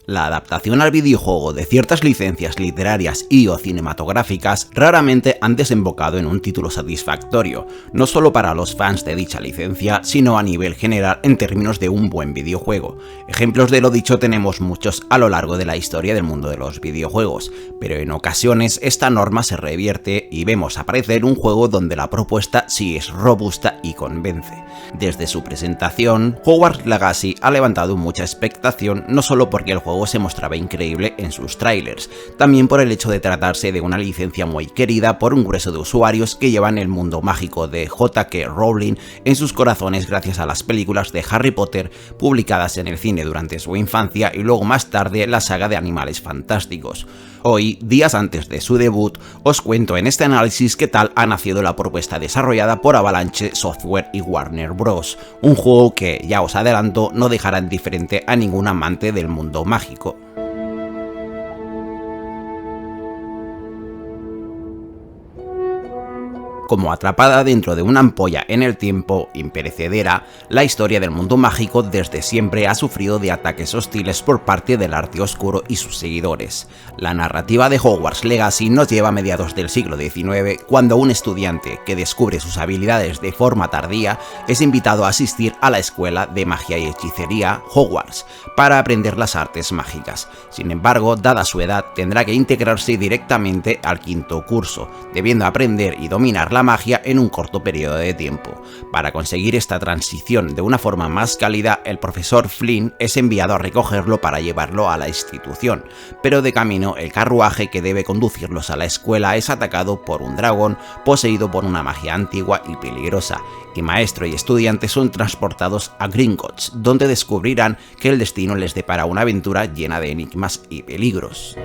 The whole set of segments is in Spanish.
La adaptación al videojuego de ciertas licencias literarias y o cinematográficas raramente han desembocado en un título satisfactorio, no solo para los fans de dicha licencia, sino a nivel general en términos de un buen videojuego. Ejemplos de lo dicho tenemos muchos a lo largo de la historia del mundo de los videojuegos, pero en ocasiones esta norma se revierte y vemos aparecer un juego donde la propuesta sí es robusta y convence. Desde su presentación, Hogwarts Legacy ha levantado mucha expectación, no solo porque el juego se mostraba increíble en sus trailers, también por el hecho de tratarse de una licencia muy querida por un grueso de usuarios que llevan el mundo mágico de J.K. Rowling en sus corazones gracias a las películas de Harry Potter publicadas en el cine durante su infancia y luego más tarde la saga de Animales Fantásticos. Hoy, días antes de su debut, os cuento en este análisis qué tal ha nacido la propuesta desarrollada por Avalanche Software y Warner Bros., un juego que, ya os adelanto, no dejará indiferente a ningún amante del mundo mágico. Como atrapada dentro de una ampolla en el tiempo, imperecedera, la historia del mundo mágico desde siempre ha sufrido de ataques hostiles por parte del arte oscuro y sus seguidores. La narrativa de Hogwarts Legacy nos lleva a mediados del siglo XIX, cuando un estudiante que descubre sus habilidades de forma tardía es invitado a asistir a la escuela de magia y hechicería Hogwarts para aprender las artes mágicas. Sin embargo, dada su edad, tendrá que integrarse directamente al quinto curso, debiendo aprender y dominar la magia en un corto periodo de tiempo. Para conseguir esta transición de una forma más cálida, el profesor Flynn es enviado a recogerlo para llevarlo a la institución, pero de camino el carruaje que debe conducirlos a la escuela es atacado por un dragón poseído por una magia antigua y peligrosa, y maestro y estudiante son transportados a Gringotts, donde descubrirán que el destino les depara una aventura llena de enigmas y peligros.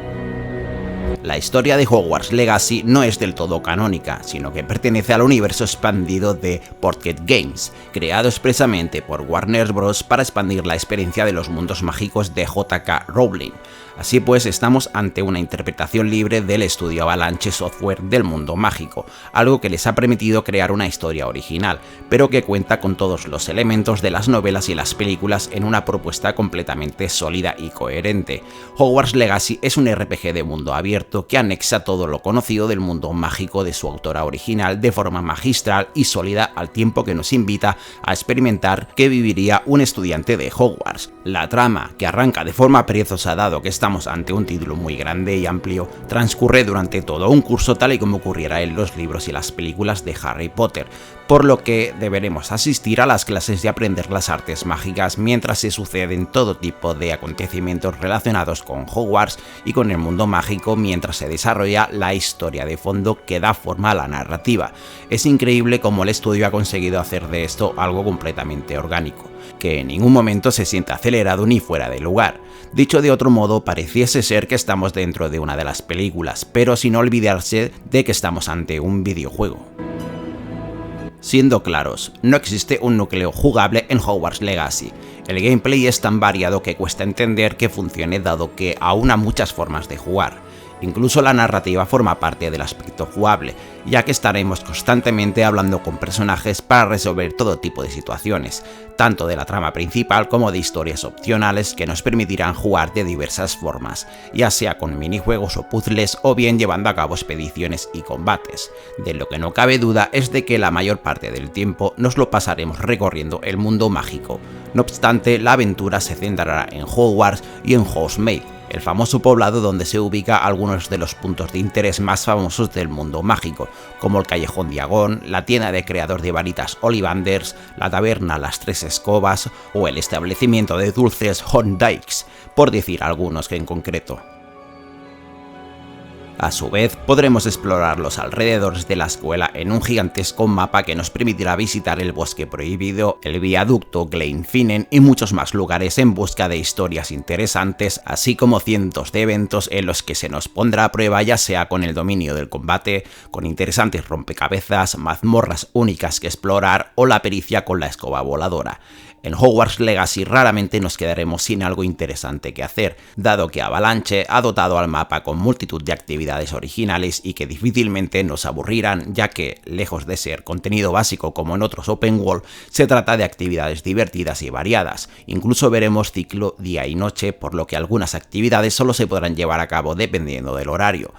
La historia de Hogwarts Legacy no es del todo canónica, sino que pertenece al universo expandido de Portkey Games, creado expresamente por Warner Bros. Para expandir la experiencia de los mundos mágicos de J.K. Rowling. Así pues, estamos ante una interpretación libre del estudio Avalanche Software del mundo mágico, algo que les ha permitido crear una historia original, pero que cuenta con todos los elementos de las novelas y las películas en una propuesta completamente sólida y coherente. Hogwarts Legacy es un RPG de mundo abierto que anexa todo lo conocido del mundo mágico de su autora original de forma magistral y sólida, al tiempo que nos invita a experimentar qué viviría un estudiante de Hogwarts. La trama, que arranca de forma perezosa dado que estamos ante un título muy grande y amplio, transcurre durante todo un curso tal y como ocurriera en los libros y las películas de Harry Potter, por lo que deberemos asistir a las clases y aprender las artes mágicas mientras se suceden todo tipo de acontecimientos relacionados con Hogwarts y con el mundo mágico mientras se desarrolla la historia de fondo que da forma a la narrativa. Es increíble cómo el estudio ha conseguido hacer de esto algo completamente orgánico, que en ningún momento se siente acelerado ni fuera de lugar. Dicho de otro modo, pareciese ser que estamos dentro de una de las películas, pero sin olvidarse de que estamos ante un videojuego. Siendo claros, no existe un núcleo jugable en Hogwarts Legacy. El gameplay es tan variado que cuesta entender que funcione dado que aún hay muchas formas de jugar. Incluso la narrativa forma parte del aspecto jugable, ya que estaremos constantemente hablando con personajes para resolver todo tipo de situaciones, tanto de la trama principal como de historias opcionales que nos permitirán jugar de diversas formas, ya sea con minijuegos o puzzles o bien llevando a cabo expediciones y combates. De lo que no cabe duda es de que la mayor parte del tiempo nos lo pasaremos recorriendo el mundo mágico. No obstante, la aventura se centrará en Hogwarts y en Hogsmeade, el famoso poblado donde se ubica algunos de los puntos de interés más famosos del mundo mágico, como el Callejón Diagon, la tienda de creador de varitas Ollivanders, la taberna Las Tres Escobas o el establecimiento de dulces Horndykes, por decir algunos en concreto. A su vez, podremos explorar los alrededores de la escuela en un gigantesco mapa que nos permitirá visitar el Bosque Prohibido, el viaducto Glenfinnan y muchos más lugares en busca de historias interesantes, así como cientos de eventos en los que se nos pondrá a prueba ya sea con el dominio del combate, con interesantes rompecabezas, mazmorras únicas que explorar o la pericia con la escoba voladora. En Hogwarts Legacy raramente nos quedaremos sin algo interesante que hacer, dado que Avalanche ha dotado al mapa con multitud de actividades originales y que difícilmente nos aburrirán, ya que, lejos de ser contenido básico como en otros open world, se trata de actividades divertidas y variadas. Incluso veremos ciclo día y noche, por lo que algunas actividades solo se podrán llevar a cabo dependiendo del horario.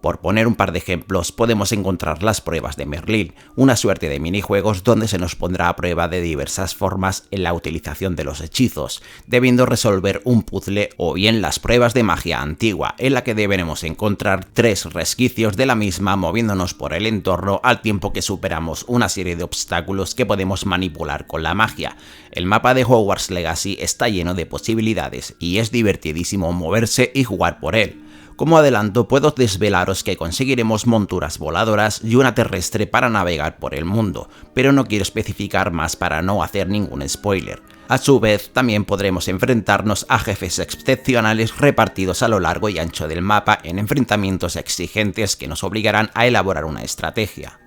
Por poner un par de ejemplos, podemos encontrar las pruebas de Merlín, una suerte de minijuegos donde se nos pondrá a prueba de diversas formas en la utilización de los hechizos, debiendo resolver un puzzle, o bien las pruebas de magia antigua, en la que deberemos encontrar 3 resquicios de la misma moviéndonos por el entorno al tiempo que superamos una serie de obstáculos que podemos manipular con la magia. El mapa de Hogwarts Legacy está lleno de posibilidades y es divertidísimo moverse y jugar por él. Como adelanto, puedo desvelaros que conseguiremos monturas voladoras y una terrestre para navegar por el mundo, pero no quiero especificar más para no hacer ningún spoiler. A su vez, también podremos enfrentarnos a jefes excepcionales repartidos a lo largo y ancho del mapa en enfrentamientos exigentes que nos obligarán a elaborar una estrategia.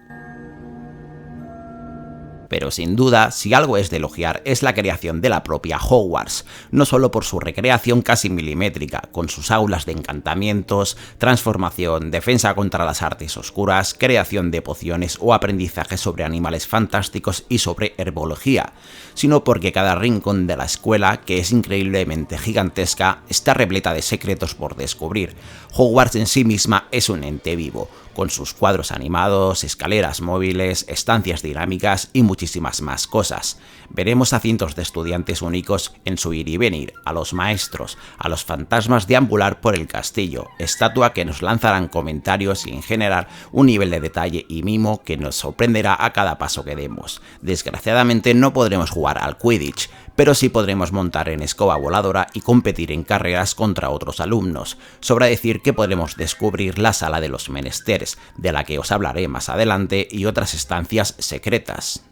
Pero sin duda, si algo es de elogiar es la creación de la propia Hogwarts, no solo por su recreación casi milimétrica, con sus aulas de encantamientos, transformación, defensa contra las artes oscuras, creación de pociones o aprendizaje sobre animales fantásticos y sobre herbología, sino porque cada rincón de la escuela, que es increíblemente gigantesca, está repleta de secretos por descubrir. Hogwarts en sí misma es un ente vivo, con sus cuadros animados, escaleras móviles, estancias dinámicas y muchísimas más cosas. Veremos a cientos de estudiantes únicos en su ir y venir, a los maestros, a los fantasmas deambular por el castillo, estatua que nos lanzarán comentarios y en general un nivel de detalle y mimo que nos sorprenderá a cada paso que demos. Desgraciadamente no podremos jugar al Quidditch, pero sí podremos montar en escoba voladora y competir en carreras contra otros alumnos. Sobra decir que podremos descubrir la sala de los menesteres, de la que os hablaré más adelante, y otras estancias secretas.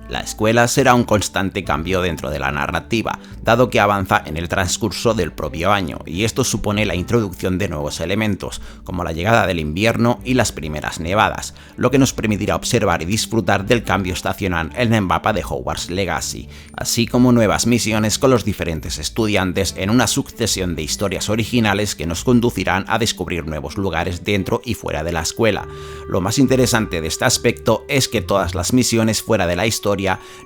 La escuela será un constante cambio dentro de la narrativa, dado que avanza en el transcurso del propio año, y esto supone la introducción de nuevos elementos, como la llegada del invierno y las primeras nevadas, lo que nos permitirá observar y disfrutar del cambio estacional en el mapa de Hogwarts Legacy, así como nuevas misiones con los diferentes estudiantes en una sucesión de historias originales que nos conducirán a descubrir nuevos lugares dentro y fuera de la escuela. Lo más interesante de este aspecto es que todas las misiones fuera de la historia,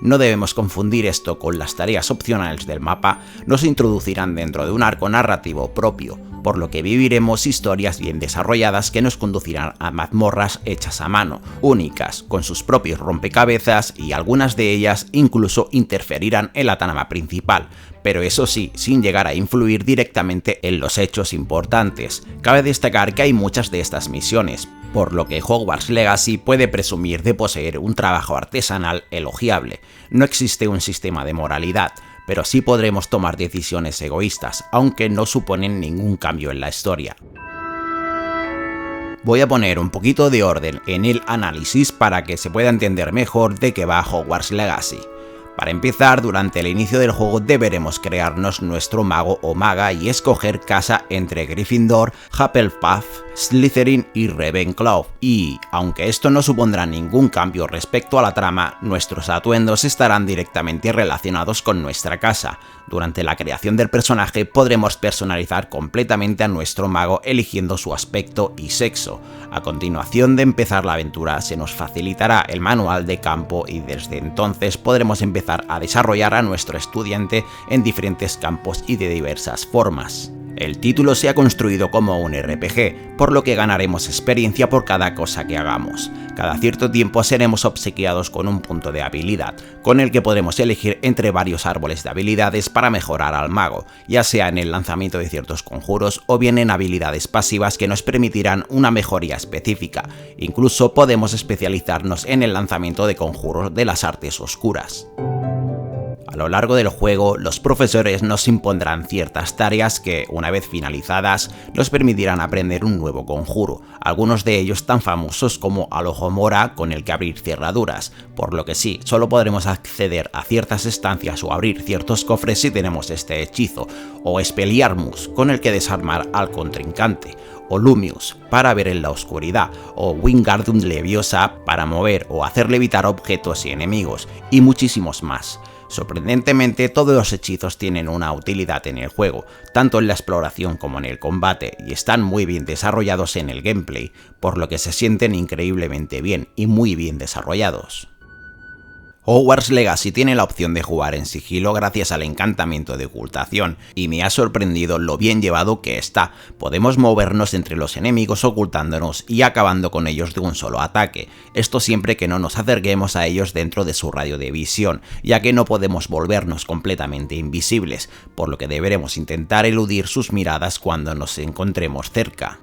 no debemos confundir esto con las tareas opcionales del mapa, nos introducirán dentro de un arco narrativo propio, por lo que viviremos historias bien desarrolladas que nos conducirán a mazmorras hechas a mano, únicas, con sus propios rompecabezas, y algunas de ellas incluso interferirán en la trama principal, pero eso sí, sin llegar a influir directamente en los hechos importantes. Cabe destacar que hay muchas de estas misiones, por lo que Hogwarts Legacy puede presumir de poseer un trabajo artesanal elogiable. No existe un sistema de moralidad, pero sí podremos tomar decisiones egoístas, aunque no suponen ningún cambio en la historia. Voy a poner un poquito de orden en el análisis para que se pueda entender mejor de qué va Hogwarts Legacy. Para empezar, durante el inicio del juego deberemos crearnos nuestro mago o maga y escoger casa entre Gryffindor, Hufflepuff, Slytherin y Ravenclaw, y, aunque esto no supondrá ningún cambio respecto a la trama, nuestros atuendos estarán directamente relacionados con nuestra casa. Durante la creación del personaje podremos personalizar completamente a nuestro mago eligiendo su aspecto y sexo. A continuación de empezar la aventura se nos facilitará el manual de campo y desde entonces podremos empezar a desarrollar a nuestro estudiante en diferentes campos y de diversas formas. El título se ha construido como un RPG, por lo que ganaremos experiencia por cada cosa que hagamos. Cada cierto tiempo seremos obsequiados con un punto de habilidad, con el que podremos elegir entre varios árboles de habilidades para mejorar al mago, ya sea en el lanzamiento de ciertos conjuros o bien en habilidades pasivas que nos permitirán una mejoría específica. Incluso podemos especializarnos en el lanzamiento de conjuros de las artes oscuras. A lo largo del juego, los profesores nos impondrán ciertas tareas que, una vez finalizadas, nos permitirán aprender un nuevo conjuro, algunos de ellos tan famosos como Alohomora, con el que abrir cerraduras, por lo que sí, solo podremos acceder a ciertas estancias o abrir ciertos cofres si tenemos este hechizo, o Expelliarmus, con el que desarmar al contrincante, o Lumius para ver en la oscuridad, o Wingardium Leviosa para mover o hacer levitar objetos y enemigos, y muchísimos más. Sorprendentemente, todos los hechizos tienen una utilidad en el juego, tanto en la exploración como en el combate, y están muy bien desarrollados en el gameplay, por lo que se sienten increíblemente bien y muy bien desarrollados. Hogwarts Legacy tiene la opción de jugar en sigilo gracias al encantamiento de ocultación, y me ha sorprendido lo bien llevado que está. Podemos movernos entre los enemigos ocultándonos y acabando con ellos de un solo ataque, esto siempre que no nos acerquemos a ellos dentro de su radio de visión, ya que no podemos volvernos completamente invisibles, por lo que deberemos intentar eludir sus miradas cuando nos encontremos cerca.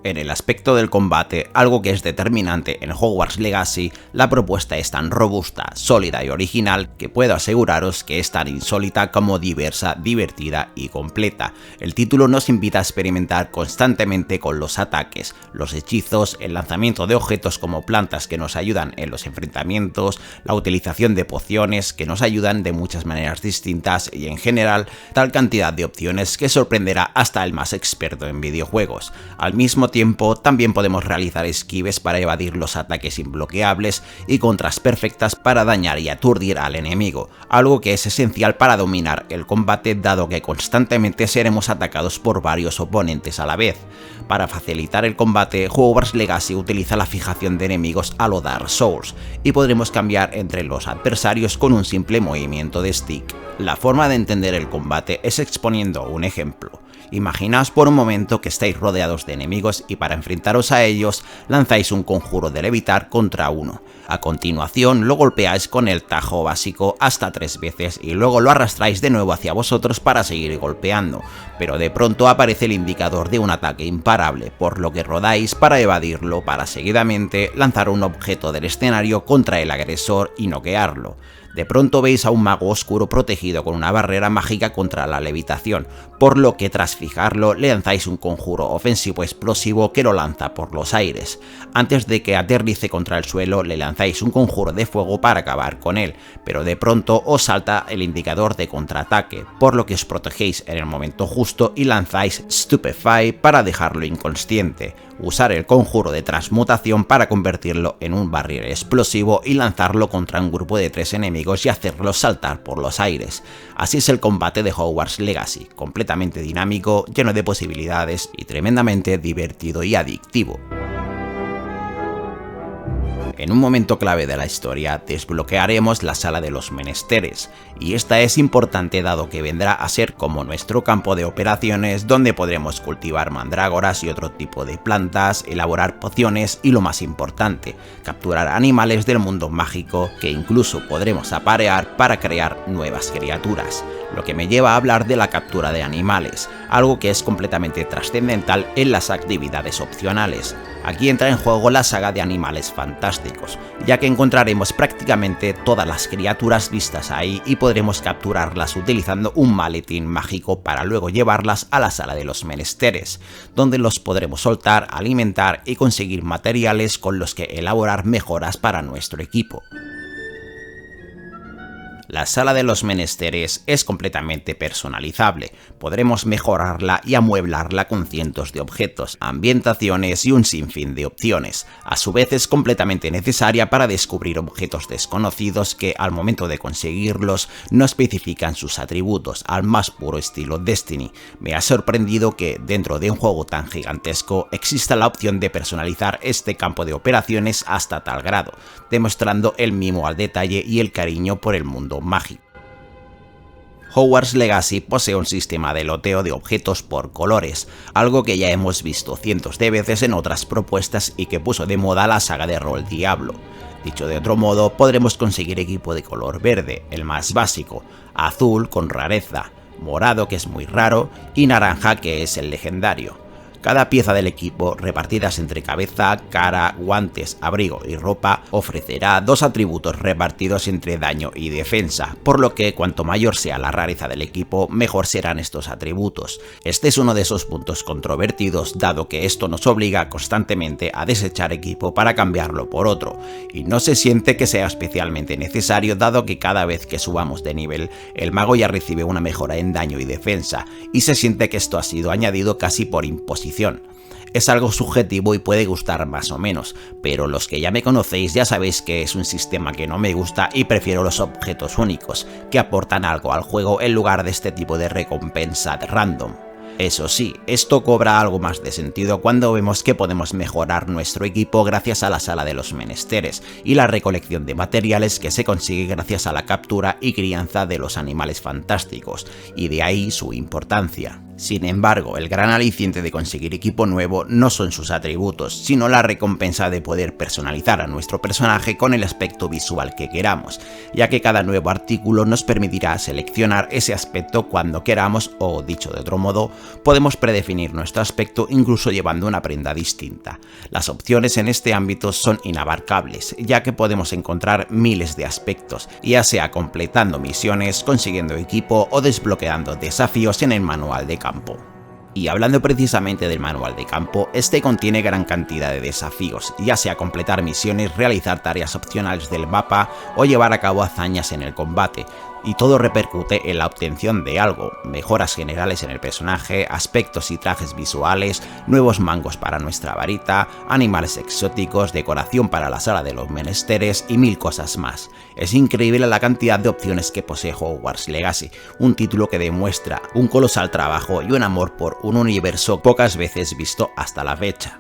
En el aspecto del combate, algo que es determinante en Hogwarts Legacy, la propuesta es tan robusta, sólida y original que puedo aseguraros que es tan insólita como diversa, divertida y completa. El título nos invita a experimentar constantemente con los ataques, los hechizos, el lanzamiento de objetos como plantas que nos ayudan en los enfrentamientos, la utilización de pociones que nos ayudan de muchas maneras distintas y en general tal cantidad de opciones que sorprenderá hasta el más experto en videojuegos. Al mismo tiempo, también podemos realizar esquives para evadir los ataques imbloqueables y contras perfectas para dañar y aturdir al enemigo, algo que es esencial para dominar el combate dado que constantemente seremos atacados por varios oponentes a la vez. Para facilitar el combate, Hogwarts Legacy utiliza la fijación de enemigos a lo Dark Souls, y podremos cambiar entre los adversarios con un simple movimiento de stick. La forma de entender el combate es exponiendo un ejemplo. Imaginaos por un momento que estáis rodeados de enemigos y para enfrentaros a ellos lanzáis un conjuro de levitar contra uno. A continuación lo golpeáis con el tajo básico hasta 3 veces y luego lo arrastráis de nuevo hacia vosotros para seguir golpeando, pero de pronto aparece el indicador de un ataque imparable, por lo que rodáis para evadirlo para seguidamente lanzar un objeto del escenario contra el agresor y noquearlo. De pronto veis a un mago oscuro protegido con una barrera mágica contra la levitación, por lo que tras fijarlo le lanzáis un conjuro ofensivo explosivo que lo lanza por los aires. Antes de que aterrice contra el suelo le lanzáis un conjuro de fuego para acabar con él, pero de pronto os salta el indicador de contraataque, por lo que os protegéis en el momento justo y lanzáis Stupefy para dejarlo inconsciente. Usar el conjuro de transmutación para convertirlo en un barril explosivo y lanzarlo contra un grupo de 3 enemigos y hacerlos saltar por los aires. Así es el combate de Hogwarts Legacy, completamente dinámico, lleno de posibilidades y tremendamente divertido y adictivo. En un momento clave de la historia desbloquearemos la Sala de los Menesteres, y esta es importante dado que vendrá a ser como nuestro campo de operaciones donde podremos cultivar mandrágoras y otro tipo de plantas, elaborar pociones y lo más importante, capturar animales del mundo mágico que incluso podremos aparear para crear nuevas criaturas. Lo que me lleva a hablar de la captura de animales, algo que es completamente trascendental en las actividades opcionales. Aquí entra en juego la saga de Animales Fantásticos, ya que encontraremos prácticamente todas las criaturas vistas ahí y podremos capturarlas utilizando un maletín mágico para luego llevarlas a la Sala de los Menesteres, donde los podremos soltar, alimentar y conseguir materiales con los que elaborar mejoras para nuestro equipo. La Sala de los Menesteres es completamente personalizable, podremos mejorarla y amueblarla con cientos de objetos, ambientaciones y un sinfín de opciones. A su vez es completamente necesaria para descubrir objetos desconocidos que al momento de conseguirlos no especifican sus atributos, al más puro estilo Destiny. Me ha sorprendido que dentro de un juego tan gigantesco exista la opción de personalizar este campo de operaciones hasta tal grado, demostrando el mimo al detalle y el cariño por el mundo mágico. Hogwarts Legacy posee un sistema de loteo de objetos por colores, algo que ya hemos visto cientos de veces en otras propuestas y que puso de moda la saga de rol Diablo. Dicho de otro modo, podremos conseguir equipo de color verde, el más básico, azul con rareza, morado que es muy raro y naranja que es el legendario. Cada pieza del equipo, repartidas entre cabeza, cara, guantes, abrigo y ropa, ofrecerá 2 atributos repartidos entre daño y defensa, por lo que cuanto mayor sea la rareza del equipo, mejor serán estos atributos. Este es uno de esos puntos controvertidos, dado que esto nos obliga constantemente a desechar equipo para cambiarlo por otro, y no se siente que sea especialmente necesario, dado que cada vez que subamos de nivel, el mago ya recibe una mejora en daño y defensa, y se siente que esto ha sido añadido casi por imposición. Es algo subjetivo y puede gustar más o menos, pero los que ya me conocéis ya sabéis que es un sistema que no me gusta y prefiero los objetos únicos, que aportan algo al juego en lugar de este tipo de recompensa random. Eso sí, esto cobra algo más de sentido cuando vemos que podemos mejorar nuestro equipo gracias a la sala de los menesteres y la recolección de materiales que se consigue gracias a la captura y crianza de los animales fantásticos, y de ahí su importancia. Sin embargo, el gran aliciente de conseguir equipo nuevo no son sus atributos, sino la recompensa de poder personalizar a nuestro personaje con el aspecto visual que queramos, ya que cada nuevo artículo nos permitirá seleccionar ese aspecto cuando queramos, o dicho de otro modo, podemos predefinir nuestro aspecto incluso llevando una prenda distinta. Las opciones en este ámbito son inabarcables, ya que podemos encontrar miles de aspectos, ya sea completando misiones, consiguiendo equipo o desbloqueando desafíos en el manual de campo. Y hablando precisamente del manual de campo, este contiene gran cantidad de desafíos, ya sea completar misiones, realizar tareas opcionales del mapa o llevar a cabo hazañas en el combate, y todo repercute en la obtención de algo: mejoras generales en el personaje, aspectos y trajes visuales, nuevos mangos para nuestra varita, animales exóticos, decoración para la sala de los menesteres y 1000 cosas más. Es increíble la cantidad de opciones que posee Hogwarts Legacy, un título que demuestra un colosal trabajo y un amor por un universo pocas veces visto hasta la fecha.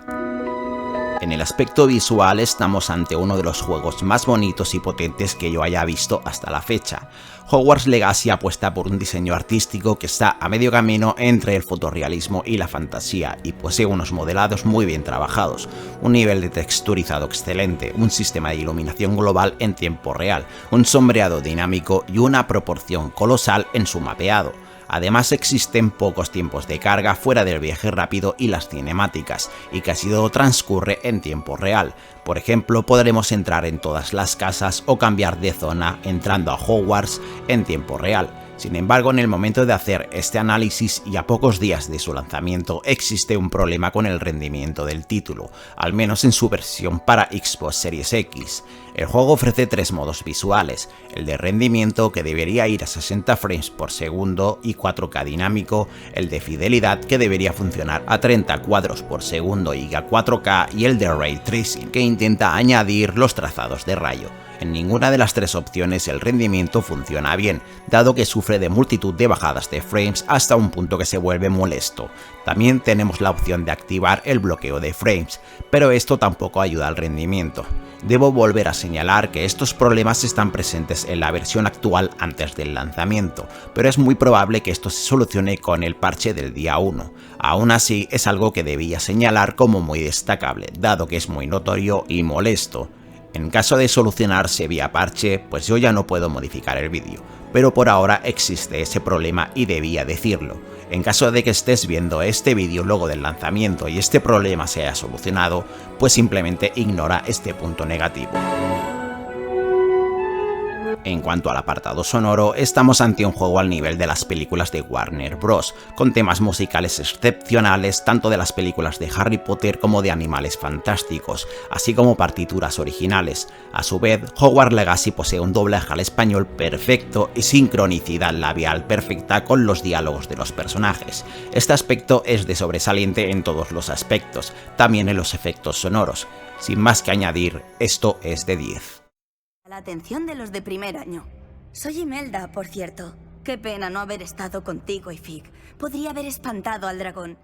En el aspecto visual estamos ante uno de los juegos más bonitos y potentes que yo haya visto hasta la fecha. Hogwarts Legacy apuesta por un diseño artístico que está a medio camino entre el fotorrealismo y la fantasía, y posee unos modelados muy bien trabajados, un nivel de texturizado excelente, un sistema de iluminación global en tiempo real, un sombreado dinámico y una proporción colosal en su mapeado. Además, existen pocos tiempos de carga fuera del viaje rápido y las cinemáticas, y casi todo transcurre en tiempo real. Por ejemplo, podremos entrar en todas las casas o cambiar de zona entrando a Hogwarts en tiempo real. Sin embargo, en el momento de hacer este análisis y a pocos días de su lanzamiento, existe un problema con el rendimiento del título, al menos en su versión para Xbox Series X. El juego ofrece 3 modos visuales: el de rendimiento, que debería ir a 60 frames por segundo y 4K dinámico, el de fidelidad, que debería funcionar a 30 cuadros por segundo y a 4K, y el de Ray Tracing, que intenta añadir los trazados de rayo. En ninguna de las 3 opciones el rendimiento funciona bien, dado que sufre de multitud de bajadas de frames hasta un punto que se vuelve molesto. También tenemos la opción de activar el bloqueo de frames, pero esto tampoco ayuda al rendimiento. Debo volver a señalar que estos problemas están presentes en la versión actual antes del lanzamiento, pero es muy probable que esto se solucione con el parche del día 1. Aún así, es algo que debía señalar como muy destacable, dado que es muy notorio y molesto. En caso de solucionarse vía parche, pues yo ya no puedo modificar el vídeo, pero por ahora existe ese problema y debía decirlo. En caso de que estés viendo este vídeo luego del lanzamiento y este problema se haya solucionado, pues simplemente ignora este punto negativo. En cuanto al apartado sonoro, estamos ante un juego al nivel de las películas de Warner Bros., con temas musicales excepcionales tanto de las películas de Harry Potter como de Animales Fantásticos, así como partituras originales. A su vez, Hogwarts Legacy posee un doblaje al español perfecto y sincronicidad labial perfecta con los diálogos de los personajes. Este aspecto es de sobresaliente en todos los aspectos, también en los efectos sonoros. Sin más que añadir, esto es de 10. La atención de los de primer año. Soy Imelda, por cierto. Qué pena no haber estado contigo y Fig. Podría haber espantado al dragón.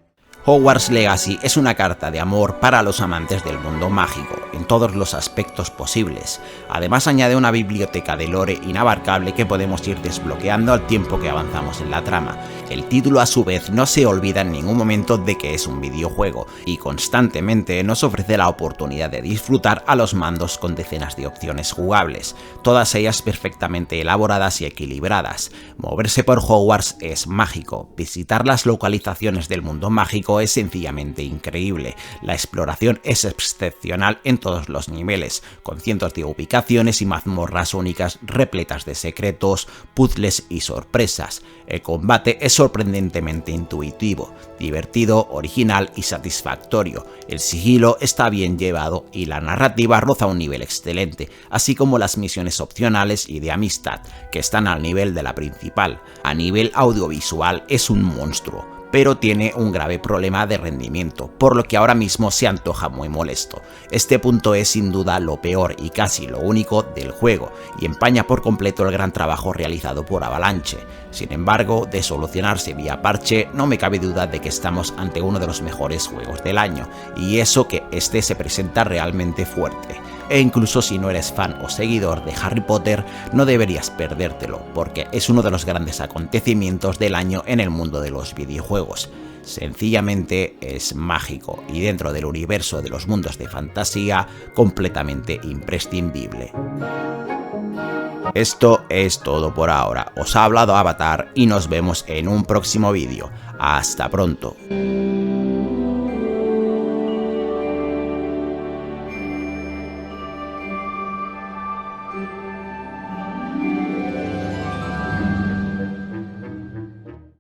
Hogwarts Legacy es una carta de amor para los amantes del mundo mágico, en todos los aspectos posibles. Además añade una biblioteca de lore inabarcable que podemos ir desbloqueando al tiempo que avanzamos en la trama. El título a su vez no se olvida en ningún momento de que es un videojuego, y constantemente nos ofrece la oportunidad de disfrutar a los mandos con decenas de opciones jugables, todas ellas perfectamente elaboradas y equilibradas. Moverse por Hogwarts es mágico, visitar las localizaciones del mundo mágico mágico es sencillamente increíble. La exploración es excepcional en todos los niveles, con cientos de ubicaciones y mazmorras únicas repletas de secretos, puzzles y sorpresas. El combate es sorprendentemente intuitivo, divertido, original y satisfactorio. El sigilo está bien llevado y la narrativa roza un nivel excelente, así como las misiones opcionales y de amistad, que están al nivel de la principal. A nivel audiovisual es un monstruo, pero tiene un grave problema de rendimiento, por lo que ahora mismo se antoja muy molesto. Este punto es sin duda lo peor y casi lo único del juego, y empaña por completo el gran trabajo realizado por Avalanche. Sin embargo, de solucionarse vía parche, no me cabe duda de que estamos ante uno de los mejores juegos del año, y eso que este se presenta realmente fuerte. E incluso si no eres fan o seguidor de Harry Potter, no deberías perdértelo, porque es uno de los grandes acontecimientos del año en el mundo de los videojuegos. Sencillamente es mágico y dentro del universo de los mundos de fantasía, completamente imprescindible. Esto es todo por ahora, os ha hablado Avatar y nos vemos en un próximo vídeo. Hasta pronto.